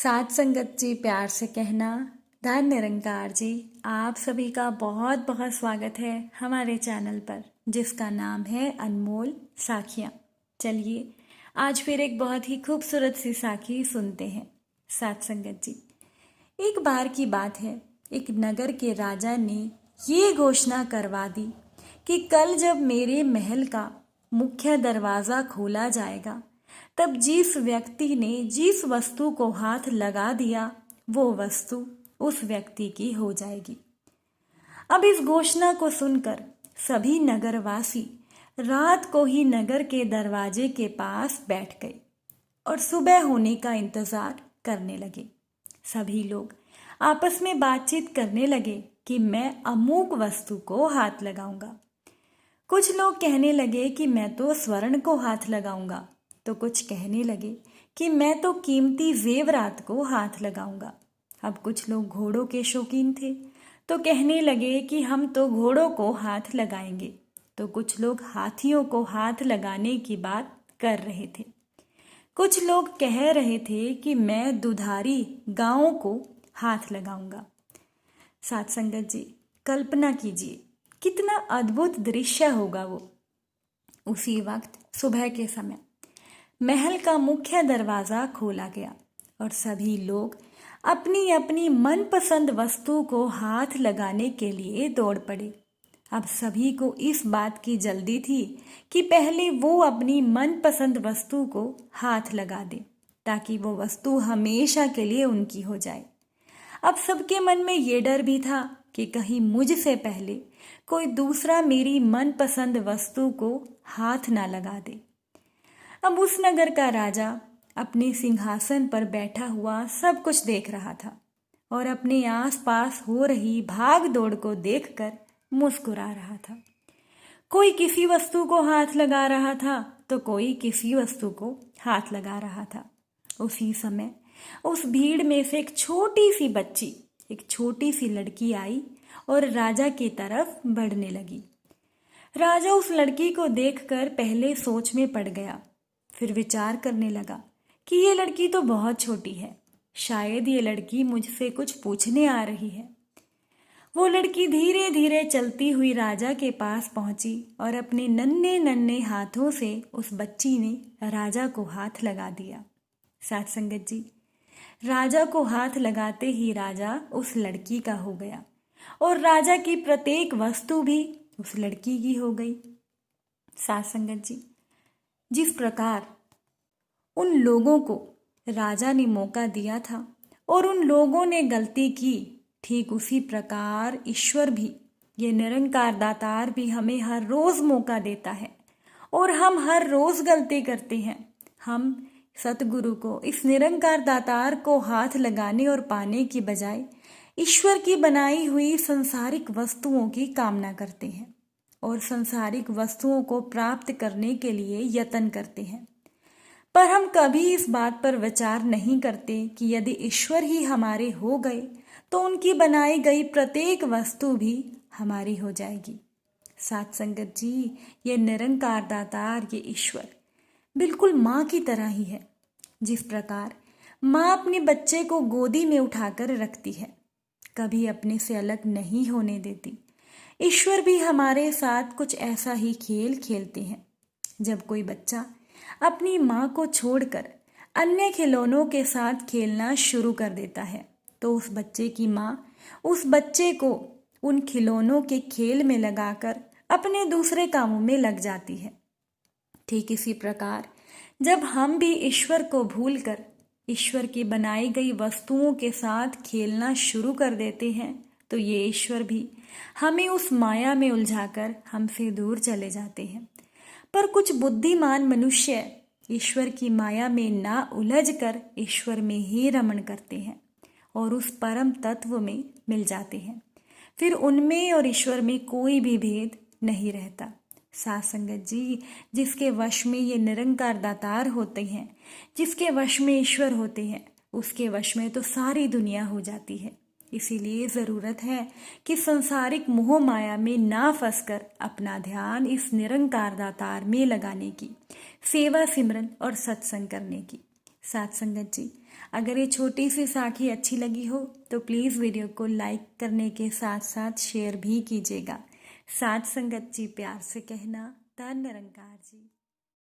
साथ संगत जी, प्यार से कहना। धन निरंकार जी, आप सभी का बहुत बहुत स्वागत है हमारे चैनल पर, जिसका नाम है अनमोल साखियाँ। चलिए आज फिर एक बहुत ही खूबसूरत सी साखी सुनते हैं। साथ संगत जी, एक बार की बात है, एक नगर के राजा ने ये घोषणा करवा दी कि कल जब मेरे महल का मुख्य दरवाज़ा खोला जाएगा, तब जिस व्यक्ति ने जिस वस्तु को हाथ लगा दिया, वो वस्तु उस व्यक्ति की हो जाएगी। अब इस घोषणा को सुनकर सभी नगरवासी रात को ही नगर के दरवाजे के पास बैठ गए और सुबह होने का इंतजार करने लगे। सभी लोग आपस में बातचीत करने लगे कि मैं अमुक वस्तु को हाथ लगाऊंगा। कुछ लोग कहने लगे कि मैं तो स्वर्ण को हाथ लगाऊंगा, तो कुछ कहने लगे कि मैं तो कीमती जेवरात को हाथ लगाऊंगा। अब कुछ लोग घोड़ों के शौकीन थे, तो कहने लगे कि हम तो घोड़ों को हाथ लगाएंगे। तो कुछ लोग हाथियों को हाथ लगाने की बात कर रहे थे। कुछ लोग कह रहे थे कि मैं दुधारी गायों को हाथ लगाऊंगा। साथ संगत जी, कल्पना कीजिए कितना अद्भुत दृश्य होगा वो। उसी वक्त सुबह के समय महल का मुख्य दरवाज़ा खोला गया और सभी लोग अपनी अपनी मनपसंद वस्तु को हाथ लगाने के लिए दौड़ पड़े। अब सभी को इस बात की जल्दी थी कि पहले वो अपनी मनपसंद वस्तु को हाथ लगा दे, ताकि वो वस्तु हमेशा के लिए उनकी हो जाए। अब सबके मन में ये डर भी था कि कहीं मुझसे पहले कोई दूसरा मेरी मनपसंद वस्तु को हाथ ना लगा दे। अब उस नगर का राजा अपने सिंहासन पर बैठा हुआ सब कुछ देख रहा था और अपने आसपास हो रही भाग दौड़ को देखकर मुस्कुरा रहा था। कोई किसी वस्तु को हाथ लगा रहा था, तो कोई किसी वस्तु को हाथ लगा रहा था। उसी समय उस भीड़ में से एक छोटी सी बच्ची, एक छोटी सी लड़की आई और राजा की तरफ बढ़ने लगी। राजा उस लड़की को देखकर पहले सोच में पड़ गया, फिर विचार करने लगा कि ये लड़की तो बहुत छोटी है, शायद ये लड़की मुझसे कुछ पूछने आ रही है। वो लड़की धीरे धीरे चलती हुई राजा के पास पहुंची और अपने नन्हे नन्हे हाथों से उस बच्ची ने राजा को हाथ लगा दिया। साथ संगत जी, राजा को हाथ लगाते ही राजा उस लड़की का हो गया और राजा की प्रत्येक वस्तु भी उस लड़की की हो गई। साथ संगत जी, जिस प्रकार उन लोगों को राजा ने मौका दिया था और उन लोगों ने गलती की, ठीक उसी प्रकार ईश्वर भी, ये निरंकार दातार भी हमें हर रोज मौका देता है और हम हर रोज गलती करते हैं। हम सतगुरु को, इस निरंकार दातार को हाथ लगाने और पाने की बजाय ईश्वर की बनाई हुई संसारिक वस्तुओं की कामना करते हैं और संसारिक वस्तुओं को प्राप्त करने के लिए यत्न करते हैं। पर हम कभी इस बात पर विचार नहीं करते कि यदि ईश्वर ही हमारे हो गए, तो उनकी बनाई गई प्रत्येक वस्तु भी हमारी हो जाएगी। साथ संगत जी, ये निरंकार दातार, ये ईश्वर बिल्कुल माँ की तरह ही है। जिस प्रकार माँ अपने बच्चे को गोदी में उठाकर रखती है, कभी अपने से अलग नहीं होने देती, ईश्वर भी हमारे साथ कुछ ऐसा ही खेल खेलते हैं। जब कोई बच्चा अपनी माँ को छोड़कर अन्य खिलौनों के साथ खेलना शुरू कर देता है, तो उस बच्चे की माँ उस बच्चे को उन खिलौनों के खेल में लगाकर अपने दूसरे कामों में लग जाती है। ठीक इसी प्रकार जब हम भी ईश्वर को भूलकर ईश्वर की बनाई गई वस्तुओं के साथ खेलना शुरू कर देते हैं, तो ये ईश्वर भी हमें उस माया में उलझाकर हमसे दूर चले जाते हैं। पर कुछ बुद्धिमान मनुष्य ईश्वर की माया में ना उलझकर ईश्वर में ही रमण करते हैं और उस परम तत्व में मिल जाते हैं। फिर उनमें और ईश्वर में कोई भी भेद नहीं रहता। साथ संगत जी, जिसके वश में ये निरंकार दातार होते हैं, जिसके वश में ईश्वर होते हैं, उसके वश में तो सारी दुनिया हो जाती है। इसीलिए ज़रूरत है कि संसारिक मोह माया में ना फंसकर अपना ध्यान इस निरंकार दातार में लगाने की, सेवा सिमरन और सत्संग करने की। साथ संगत जी, अगर ये छोटी सी साखी अच्छी लगी हो तो प्लीज़ वीडियो को लाइक करने के साथ साथ शेयर भी कीजिएगा। साथ संगत जी प्यार से कहना, धन निरंकार जी।